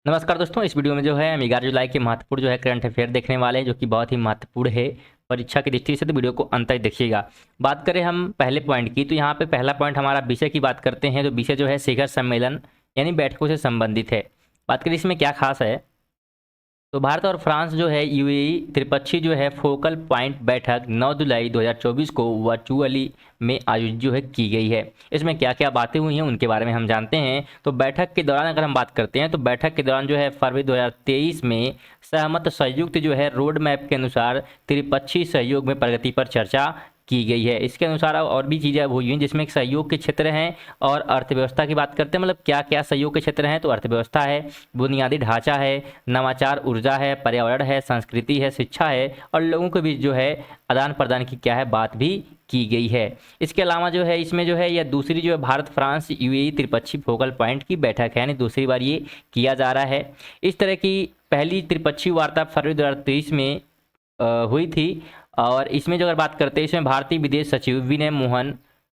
नमस्कार दोस्तों, इस वीडियो में जो है हम 11 जुलाई के महत्वपूर्ण जो है करंट अफेयर देखने वाले हैं, जो कि बहुत ही महत्वपूर्ण है परीक्षा की दृष्टि से। तो वीडियो को अंत तक देखिएगा। बात करें हम पहले पॉइंट की, तो यहाँ पे पहला पॉइंट हमारा विषय की बात करते हैं। तो विषय जो है शिखर सम्मेलन यानी बैठकों से संबंधित है। बात करें इसमें क्या खास है, तो भारत और फ्रांस जो है यूएई त्रिपक्षीय जो है फोकल पॉइंट बैठक 9 जुलाई 2024 को वर्चुअली में आयोजित जो है की गई है। इसमें क्या क्या बातें हुई हैं उनके बारे में हम जानते हैं। तो बैठक के दौरान अगर हम बात करते हैं, तो बैठक के दौरान जो है फरवरी 2023 में सहमत संयुक्त जो है रोड मैप के अनुसार त्रिपक्षीय सहयोग में प्रगति पर चर्चा की गई है। इसके अनुसार और भी चीज़ें अब हुई हैं, जिसमें एक सहयोग के क्षेत्र हैं और अर्थव्यवस्था की बात करते हैं। मतलब क्या क्या सहयोग के क्षेत्र हैं, तो अर्थव्यवस्था है, बुनियादी ढांचा है, नवाचार, ऊर्जा है, पर्यावरण है, संस्कृति है, शिक्षा है और लोगों के बीच जो है आदान प्रदान की क्या है बात भी की गई है। इसके अलावा जो है इसमें जो है यह दूसरी जो है भारत फ्रांस यूएई त्रिपक्षीय फोकल पॉइंट की बैठक है, यानी दूसरी बार ये किया जा रहा है। इस तरह की पहली त्रिपक्षीय वार्ता फरवरी 2023 में हुई थी। और इसमें जो अगर बात करते हैं, इसमें भारतीय विदेश सचिव विनय मोहन,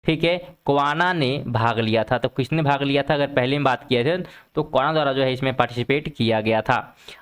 ठीक है, क्वाना ने भाग लिया था। तो किसने भाग लिया था, अगर पहले में बात किया थे तो क्वाना द्वारा जो है इसमें पार्टिसिपेट किया गया था।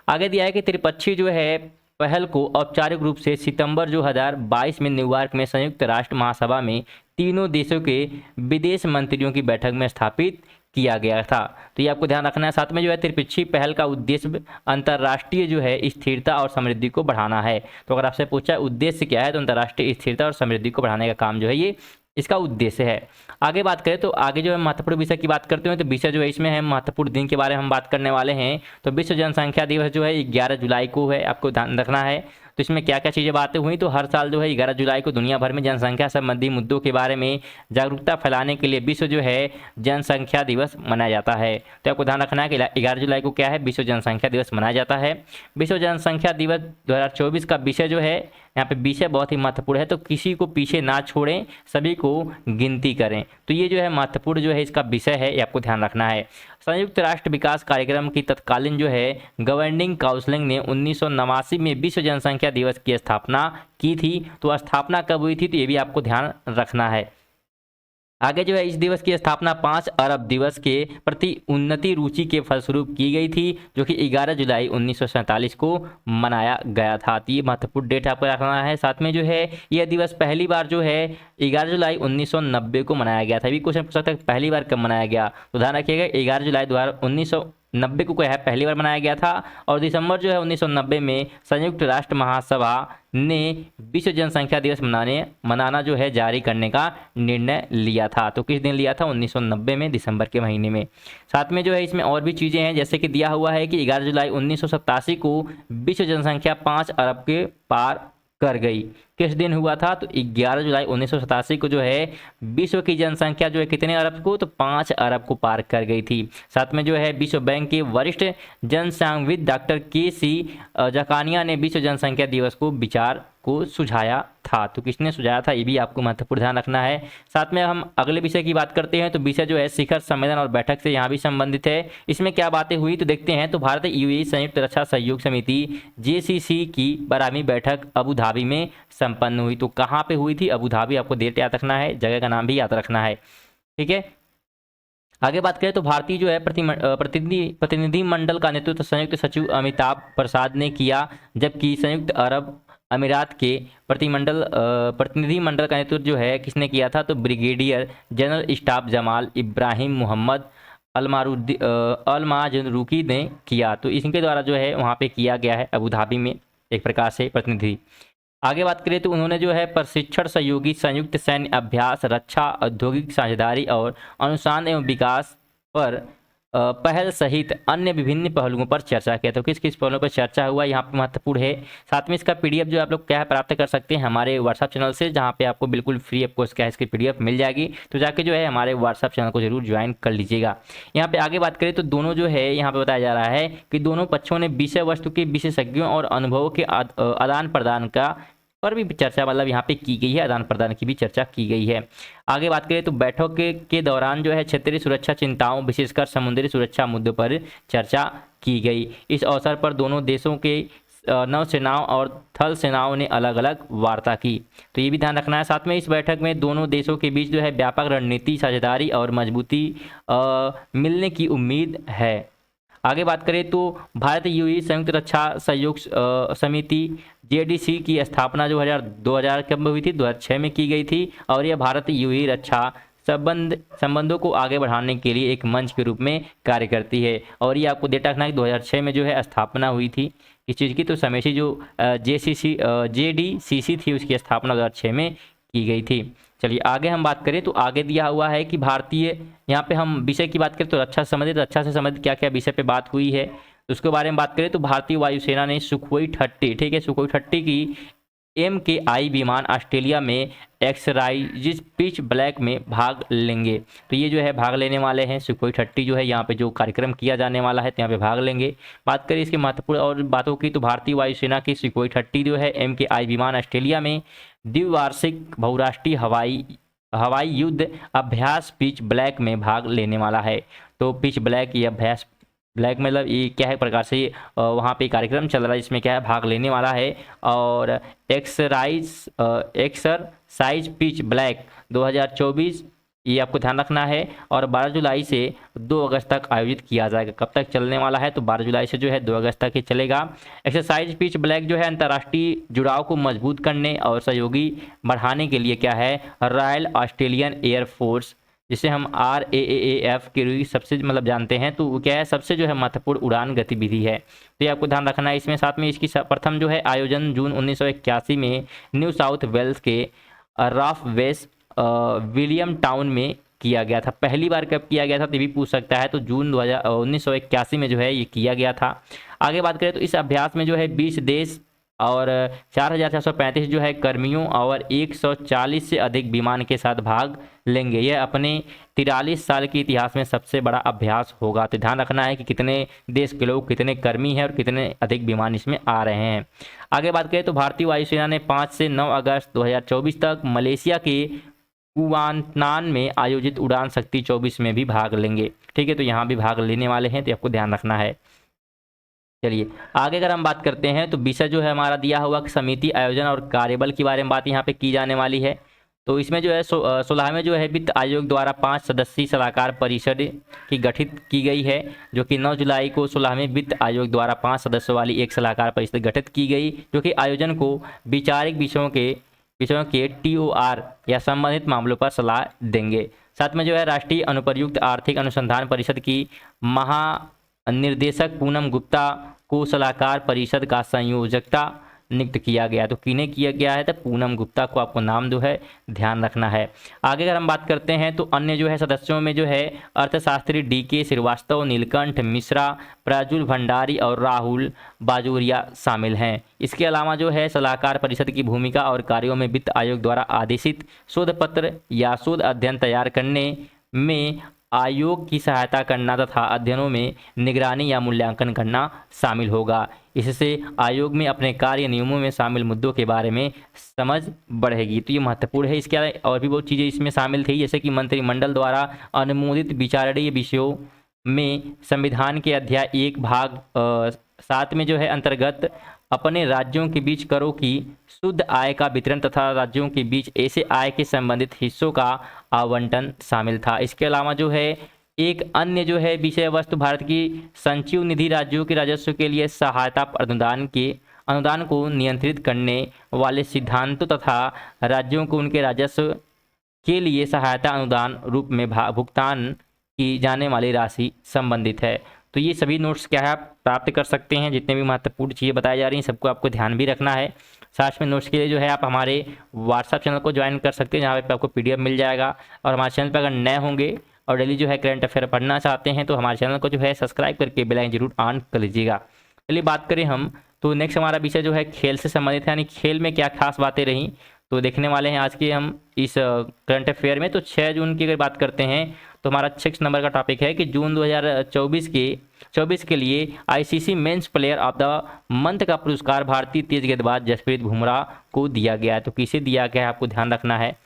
आगे दिया है कि त्रिपक्षीय जो है पहल को औपचारिक रूप से सितंबर 2022 में न्यूयॉर्क में संयुक्त राष्ट्र महासभा में तीनों देशों के विदेश मंत्रियों की बैठक में स्थापित किया गया था। तो ये आपको ध्यान रखना है। साथ में जो है त्रिपक्षीय पहल का उद्देश्य अंतर्राष्ट्रीय जो है स्थिरता और समृद्धि को बढ़ाना है। तो अगर आपसे पूछा उद्देश्य क्या है, तो अंतर्राष्ट्रीय स्थिरता और समृद्धि को बढ़ाने का काम जो है ये इसका उद्देश्य है। आगे बात करें तो आगे जो है महत्वपूर्ण विषय की बात करते हैं, तो विषय जो है इसमें है महत्वपूर्ण दिन के बारे में हम बात करने वाले हैं। तो विश्व जनसंख्या दिवस जो है 11 जुलाई को है, आपको ध्यान रखना है। तो इसमें क्या क्या चीज़ें बातें हुई, तो हर साल जो है 11 जुलाई को दुनिया भर में जनसंख्या संबंधी मुद्दों के बारे में जागरूकता फैलाने के लिए विश्व जो है जनसंख्या दिवस मनाया जाता है। तो आपको ध्यान रखना है कि 11 जुलाई को क्या है, विश्व जनसंख्या दिवस मनाया जाता है। विश्व जनसंख्या दिवस 2024 का विषय जो है, यहाँ पे विषय बहुत ही महत्वपूर्ण है, तो किसी को पीछे ना छोड़ें, सभी को गिनती करें। तो ये जो है महत्वपूर्ण जो है इसका विषय है, ये आपको ध्यान रखना है। संयुक्त राष्ट्र विकास कार्यक्रम की तत्कालीन जो है गवर्निंग काउंसिल ने 1989 में विश्व जनसंख्या दिवस की स्थापना की थी। तो स्थापना कब हुई थी, तो ये भी आपको ध्यान रखना है। आगे जो है इस दिवस की स्थापना 5 अरब दिवस के प्रति उन्नति रुचि के फलस्वरूप की गई थी, जो कि 11 जुलाई 1947 को मनाया गया था। तो ये महत्वपूर्ण डेट आपको रखना है। साथ में जो है यह दिवस पहली बार जो है 11 जुलाई 1990 को मनाया गया था। अभी क्वेश्चन पूछ सकता है पहली बार कब मनाया गया, तो ध्यान रखिएगा 11 जुलाई 1990 को क्या है पहली बार मनाया गया था। और दिसंबर जो है 1990 में संयुक्त राष्ट्र महासभा ने विश्व जनसंख्या दिवस मनाना जो है जारी करने का निर्णय लिया था। तो किस दिन लिया था, 1990 में दिसंबर के महीने में। साथ में जो है इसमें और भी चीज़ें हैं, जैसे कि दिया हुआ है कि 11 जुलाई 1987 को विश्व जनसंख्या 5 अरब के पार कर गई। किस दिन हुआ था, तो 11 जुलाई 1987 को जो है विश्व की जनसंख्या जो है कितने अरब को, तो 5 अरब को पार कर गई थी। साथ में जो है विश्व बैंक के वरिष्ठ जनसांख्यविद डॉक्टर के.सी. जकानिया ने विश्व जनसंख्या दिवस को विचार को सुझाया था। तो किसने सुझाया था, ये भी आपको महत्वपूर्ण ध्यान रखना है। साथ में हम अगले विषय की बात करते हैं, तो विषय जो है शिखर सम्मेलन और बैठक से यहाँ भी संबंधित है। इसमें क्या बातें हुई, तो देखते हैं। तो भारत यूएई संयुक्त रक्षा सहयोग समिति JCC की 12वीं बैठक अबू धाबी में संपन्न हुई। तो कहाँ पे हुई थी, अबू धाबी। आपको डेट याद रखना है, जगह का नाम भी याद रखना है, ठीक है। आगे बात करें तो भारतीय जो है प्रतिनिधि मंडल का नेतृत्व संयुक्त सचिव अमिताभ प्रसाद ने किया, जबकि संयुक्त अरब अमीरात के प्रतिनिधि मंडल का नेतृत्व जो है किसने किया था, तो brigadier general staff Jamal Ibrahim Mohammed Almazrouei ने किया। तो इनके द्वारा जो है वहाँ पे किया गया है अबू धाबी में एक प्रकार से प्रतिनिधि। आगे बात करें तो उन्होंने जो है प्रशिक्षण सहयोगी संयुक्त सैन्य अभ्यास, रक्षा, औद्योगिक साझेदारी और अनुसंधान एवं विकास पर पहल सहित अन्य विभिन्न पहलुओं पर चर्चा किया। तो किस किस पहलुओं पर चर्चा हुआ यहाँ पे महत्वपूर्ण है। साथ में इसका PDF जो आप लोग क्या है प्राप्त कर सकते हैं हमारे व्हाट्सअप चैनल से, जहाँ पे आपको बिल्कुल फ्री ऑफ कॉस्ट क्या है इसकी PDF मिल जाएगी। तो जाके जो है हमारे व्हाट्सअप चैनल को जरूर ज्वाइन कर लीजिएगा। यहाँ पे आगे बात करें तो दोनों जो है यहाँ पे बताया जा रहा है कि दोनों पक्षों ने विषय वस्तु के विशेषज्ञों और अनुभवों के आदान प्रदान का पर भी चर्चा मतलब यहाँ पे की गई है, आदान प्रदान की भी चर्चा की गई है। आगे बात करें तो बैठक के दौरान जो है क्षेत्रीय सुरक्षा चिंताओं, विशेषकर समुद्री सुरक्षा मुद्दों पर चर्चा की गई। इस अवसर पर दोनों देशों के नौसेनाओं और थल सेनाओं ने अलग अलग वार्ता की। तो ये भी ध्यान रखना है। साथ में इस बैठक में दोनों देशों के बीच जो है व्यापक रणनीति साझेदारी और मजबूती मिलने की उम्मीद है। आगे बात करें तो भारत यूएई संयुक्त रक्षा सहयोग समिति JDC की स्थापना जो 2000 कब में हुई थी, 2006 में की गई थी और यह भारत यूएई रक्षा संबंधों को आगे बढ़ाने के लिए एक मंच के रूप में कार्य करती है। और ये आपको डेटा रखना है कि 2006 में जो है स्थापना हुई थी इस चीज़ की, तो समेशी जो JDCC थी उसकी स्थापना 2006 में की गई थी। चलिए आगे हम बात करें तो आगे दिया हुआ है कि भारतीय, यहाँ पे हम विषय की बात करें तो रक्षा से संबंधित क्या क्या विषय पे बात हुई है तो उसके बारे में बात करें तो भारतीय वायुसेना ने सुखोई 30, ठीक है, सुखोई 30 की MKI विमान ऑस्ट्रेलिया में एक्सराइज पिच ब्लैक में भाग लेंगे। तो ये जो है भाग लेने वाले हैं सुखोई 30 जो है यहाँ पे जो कार्यक्रम किया जाने वाला है तो यहाँ पे भाग लेंगे। बात करें इसके महत्वपूर्ण और बातों की तो भारतीय वायुसेना की सुखोई 30 जो है MKI विमान ऑस्ट्रेलिया में द्विवार्षिक बहुराष्ट्रीय हवाई युद्ध अभ्यास पिच ब्लैक में भाग लेने वाला है। तो पिच ब्लैक ये अभ्यास ब्लैक मतलब ये क्या है प्रकार से वहाँ पे कार्यक्रम चल रहा है जिसमें क्या है भाग लेने वाला है। और एक्सरसाइज पिच ब्लैक 2024 ये आपको ध्यान रखना है और 12 जुलाई से 2 अगस्त तक आयोजित किया जाएगा। कब तक चलने वाला है तो 12 जुलाई से जो है 2 अगस्त तक ही चलेगा। एक्सरसाइज पिच ब्लैक जो है अंतर्राष्ट्रीय जुड़ाव को मजबूत करने और सहयोगी बढ़ाने के लिए क्या है रॉयल ऑस्ट्रेलियन एयरफोर्स जिसे हम RAAF के रूप सबसे मतलब जानते हैं तो वो क्या है सबसे जो है महत्वपूर्ण उड़ान गतिविधि है। तो ये आपको ध्यान रखना है इसमें। साथ में इसकी प्रथम जो है आयोजन जून 1981 में न्यू साउथ वेल्स के रॉफ वेस्ट विलियम टाउन में किया गया था। पहली बार कब किया गया था तो भी पूछ सकता है, तो जून 1981 में जो है ये किया गया था। आगे बात करें तो इस अभ्यास में जो है 20 देश और 4435 जो है कर्मियों और 140 से अधिक विमान के साथ भाग लेंगे। यह अपने 43 साल के इतिहास में सबसे बड़ा अभ्यास होगा। तो ध्यान रखना है कि कितने देश के लोग, कितने कर्मी हैं और कितने अधिक विमान इसमें आ रहे हैं। आगे बात करें तो भारतीय वायुसेना ने 5 से 9 अगस्त 2024 तक मलेशिया के कुआंटानान में आयोजित उड़ान शक्ति 24 में भी भाग लेंगे। ठीक है, तो यहाँ भी भाग लेने वाले हैं तो आपको ध्यान रखना है। चलिए आगे अगर हम बात करते हैं तो विषय जो है हमारा दिया हुआ समिति आयोजन और कार्यबल के बारे में बात यहाँ पे की जाने वाली है। तो इसमें जो है 16वें जो है वित्त आयोग द्वारा 5 सदस्यीय सलाहकार परिषद की गठित की गई है, जो कि 9 जुलाई को 16वें वित्त आयोग द्वारा 5 सदस्यों वाली एक सलाहकार परिषद गठित की गई, जो कि आयोजन को वैचारिक विषयों के TOR या संबंधित मामलों पर सलाह देंगे। साथ में जो है राष्ट्रीय अनुप्रयुक्त आर्थिक अनुसंधान परिषद की महानिर्देशक पूनम गुप्ता को सलाहकार परिषद का संयोजकता नियुक्त किया गया। तो किन्हें किया गया है तो पूनम गुप्ता को आपको नाम जो है ध्यान रखना है। आगे अगर हम बात करते हैं तो अन्य जो है सदस्यों में जो है अर्थशास्त्री DK श्रीवास्तव, नीलकंठ मिश्रा, प्राजुल भंडारी और राहुल बाजोरिया शामिल हैं। इसके अलावा जो है सलाहकार परिषद की भूमिका और कार्यों में वित्त आयोग द्वारा आदेशित शोध पत्र या शोध अध्ययन तैयार करने में आयोग की सहायता करना तथा अध्ययनों में निगरानी या मूल्यांकन करना शामिल होगा। इससे आयोग में अपने कार्य नियमों में शामिल मुद्दों के बारे में समझ बढ़ेगी। तो ये महत्वपूर्ण है। इसके अलावा और भी बहुत चीज़ें इसमें शामिल थी, जैसे कि मंत्रिमंडल द्वारा अनुमोदित विचारणीय विषयों में संविधान के अध्याय 1 भाग 7 में जो है अंतर्गत अपने राज्यों के बीच करों की शुद्ध आय का वितरण तथा राज्यों के बीच ऐसे आय के संबंधित हिस्सों का आवंटन शामिल था। इसके अलावा जो है एक अन्य जो है विषय वस्तु भारत की संचिव निधि राज्यों के राजस्व के लिए सहायता अनुदान को नियंत्रित करने वाले सिद्धांतों तथा राज्यों को उनके राजस्व के लिए सहायता अनुदान रूप में भुगतान की जाने वाली राशि संबंधित है। तो ये सभी नोट्स क्या है आप प्राप्त कर सकते हैं। जितने भी महत्वपूर्ण चीज़ें बताई जा रही हैं सबको आपको ध्यान भी रखना है। साथ में नोट्स के लिए जो है आप हमारे व्हाट्सएप चैनल को ज्वाइन कर सकते हैं, जहाँ पे आपको PDF मिल जाएगा। और हमारे चैनल पर अगर नए होंगे और डेली जो है करंट अफेयर पढ़ना चाहते हैं तो हमारे चैनल को जो है सब्सक्राइब करके बेल आइकन जरूर ऑन कर लीजिएगा। चलिए बात करें हम तो नेक्स्ट हमारा विषय जो है खेल से संबंधित है, यानी खेल में क्या खास बातें रहीं तो देखने वाले हैं आज के हम इस करंट अफेयर में। तो 6 जून की अगर बात करते हैं तो हमारा 6 नंबर का टॉपिक है कि जून 2024 के लिए ICC men's player of the month का पुरस्कार भारतीय तेज गेंदबाज जसप्रीत बुमराह को दिया गया है। तो किसे दिया गया है आपको ध्यान रखना है।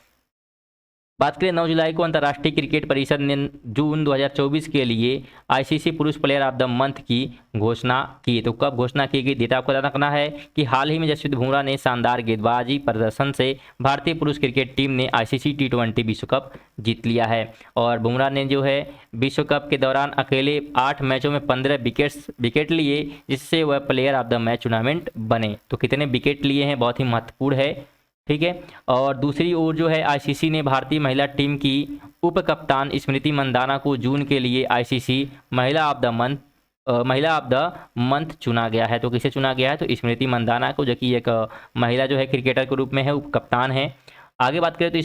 बात करें 9 जुलाई को अंतर्राष्ट्रीय क्रिकेट परिषद ने जून 2024 के लिए आईसीसी पुरुष प्लेयर ऑफ द मंथ की घोषणा की। तो कब घोषणा की गई, डेटा आपको रखना है कि हाल ही में जसप्रीत बुमराह ने शानदार गेंदबाजी प्रदर्शन से भारतीय पुरुष क्रिकेट टीम ने आईसीसी T20 विश्व कप जीत लिया है। और बुमराह ने जो है विश्व कप के दौरान अकेले 8 मैचों में 15 विकेट लिए, जिससे वह player of the match tournament बने। तो कितने विकेट लिए हैं, बहुत ही महत्वपूर्ण है, ठीक है। और दूसरी ओर जो है आईसीसी ने भारतीय महिला टीम की उप कप्तान स्मृति मंदाना को जून के लिए आईसीसी महिला ऑफ द मंथ चुना गया है। तो किसे चुना गया है, तो स्मृति मंदाना को, जो कि एक महिला जो है क्रिकेटर के रूप में है, उप कप्तान है। आगे बात करें तो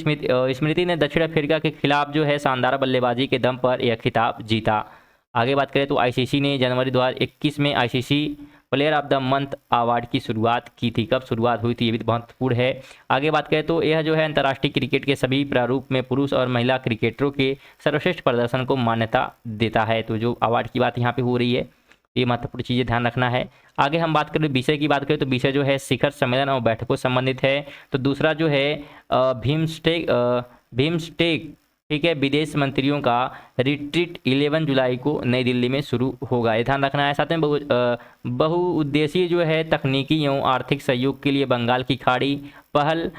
स्मृति ने दक्षिण अफ्रीका के खिलाफ जो है शानदार बल्लेबाजी के दम पर यह खिताब जीता। आगे बात करें तो आईसीसी ने जनवरी 2021 में ICC player of the month award की शुरुआत की थी। कब शुरुआत हुई थी, ये भी महत्वपूर्ण है। आगे बात करें तो यह जो है अंतर्राष्ट्रीय क्रिकेट के सभी प्रारूप में पुरुष और महिला क्रिकेटरों के सर्वश्रेष्ठ प्रदर्शन को मान्यता देता है। तो जो अवार्ड की बात यहाँ पे हो रही है, ये महत्वपूर्ण चीज़ें ध्यान रखना है। आगे हम बात करें विषय की बात करें तो विषय जो है शिखर सम्मेलन और बैठकों से संबंधित है। तो दूसरा जो है बिम्स्टेक, ठीक है, विदेश मंत्रियों का रिट्रीट 11 जुलाई को नई दिल्ली में शुरू होगा, ये ध्यान रखना है। साथ में बहुउद्देशीय जो है तकनीकी एवं आर्थिक सहयोग के लिए बंगाल की खाड़ी पहल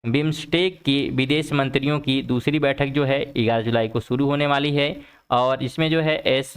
बिम्स्टेक की विदेश मंत्रियों की दूसरी बैठक जो है 11 जुलाई को शुरू होने वाली है। और इसमें जो है एस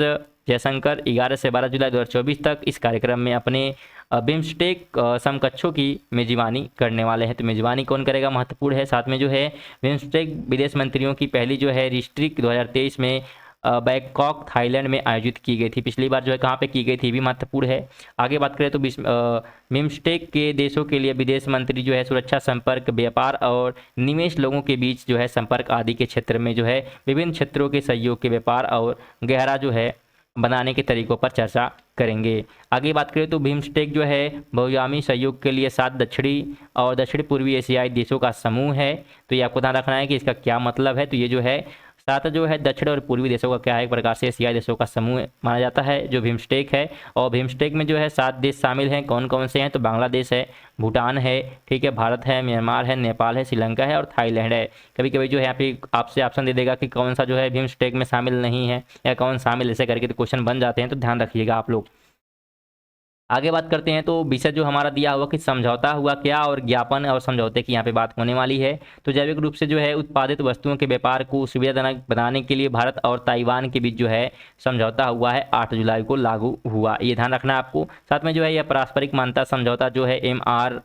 जयशंकर 11 से 12 जुलाई 2024 तक इस कार्यक्रम में अपने बिम्स्टेक समकक्षों की मेजबानी करने वाले हैं। तो मेजबानी कौन करेगा, महत्वपूर्ण है। साथ में जो है बिम्स्टेक विदेश मंत्रियों की पहली जो है रिस्ट्रिक्ट 2023 में बैंकॉक थाईलैंड में आयोजित की गई थी। पिछली बार जो है कहाँ पे की गई थी, भी महत्वपूर्ण है। आगे बात करें तो बिम्स्टेक के देशों के लिए विदेश मंत्री जो है सुरक्षा, संपर्क, व्यापार और निवेश, लोगों के बीच जो है संपर्क आदि के क्षेत्र में जो है विभिन्न क्षेत्रों के सहयोग के व्यापार और गहरा जो है बनाने के तरीकों पर चर्चा करेंगे। आगे बात करें तो बिम्स्टेक जो है बहुआयामी सहयोग के लिए 7 दक्षिणी और दक्षिण पूर्वी एशियाई देशों का समूह है। तो ये आपको ध्यान रखना है कि इसका क्या मतलब है। तो ये जो है 7 जो है दक्षिण और पूर्वी देशों का क्या है, एक प्रकार से एशियाई देशों का समूह माना जाता है जो बिम्स्टेक है। और बिम्स्टेक में जो है 7 देश शामिल हैं। कौन कौन से हैं, तो बांग्लादेश है, भूटान है, ठीक है, भारत है, म्यांमार है, नेपाल है, श्रीलंका है और थाईलैंड है। कभी कभी जो है यहाँ पे आपसे ऑप्शन दे देगा कि कौन सा जो है बिम्स्टेक में शामिल नहीं है या कौन शामिल, ऐसे करके तो क्वेश्चन बन जाते हैं, तो ध्यान रखिएगा आप लोग। आगे बात करते हैं तो विषय जो हमारा दिया हुआ कि समझौता हुआ क्या, और ज्ञापन और समझौते की यहाँ पे बात होने वाली है। तो जैविक रूप से जो है उत्पादित वस्तुओं के व्यापार को सुविधाजनक बनाने के लिए भारत और ताइवान के बीच जो है समझौता हुआ है, 8 जुलाई को लागू हुआ, ये ध्यान रखना है आपको। साथ में जो है यह पारस्परिक मान्यता समझौता जो है MR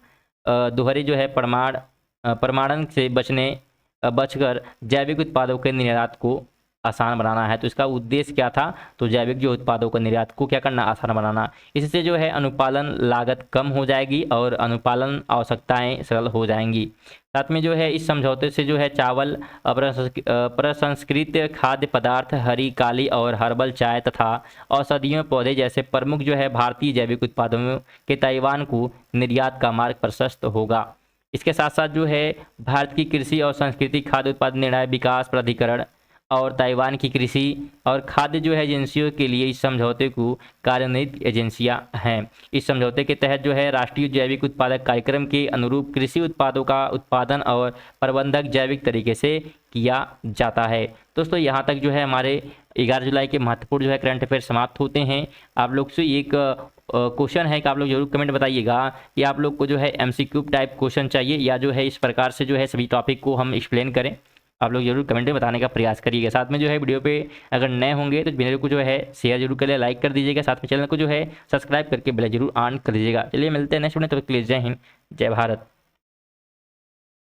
दोहरे जो है प्रमाणन से बचकर जैविक उत्पादों के निर्यात को आसान बनाना है। तो इसका उद्देश्य क्या था, तो जैविक जो उत्पादों का निर्यात को क्या करना, आसान बनाना। इससे जो है अनुपालन लागत कम हो जाएगी और अनुपालन आवश्यकताएं सरल हो जाएंगी। साथ में जो है इस समझौते से जो है चावल, प्रसंस्कृत खाद्य पदार्थ, हरी, काली और हर्बल चाय तथा औषधीय पौधे जैसे प्रमुख जो है भारतीय जैविक उत्पादों के ताइवान को निर्यात का मार्ग प्रशस्त होगा। इसके साथ साथ जो है भारत की कृषि और संस्कृति खाद्य उत्पादन निर्णय विकास प्राधिकरण और ताइवान की कृषि और खाद्य जो है एजेंसियों के लिए इस समझौते को कार्यान्वित एजेंसियां हैं। इस समझौते के तहत जो है राष्ट्रीय जैविक उत्पादक कार्यक्रम के अनुरूप कृषि उत्पादों का उत्पादन और प्रबंधक जैविक तरीके से किया जाता है। दोस्तों यहाँ तक जो है हमारे 11 जुलाई के महत्वपूर्ण जो है करंट अफेयर समाप्त होते हैं। आप लोग से एक क्वेश्चन है कि आप लोग जरूर कमेंट बताइएगा कि आप लोग को जो है MCQ टाइप क्वेश्चन चाहिए या जो है इस प्रकार से जो है सभी टॉपिक को हम एक्सप्लेन करें। आप लोग जरूर कमेंट में बताने का प्रयास करिएगा। साथ में जो है वीडियो पे अगर नए होंगे तो वीडियो को जो है शेयर जरूर करिए, लाइक कर दीजिएगा। साथ में चैनल को जो है सब्सक्राइब करके बेल जरूर ऑन कर दीजिएगा। चलिए मिलते हैं नेक्स्ट वीडियो, तब तक के लिए जय हिंद, जय भारत।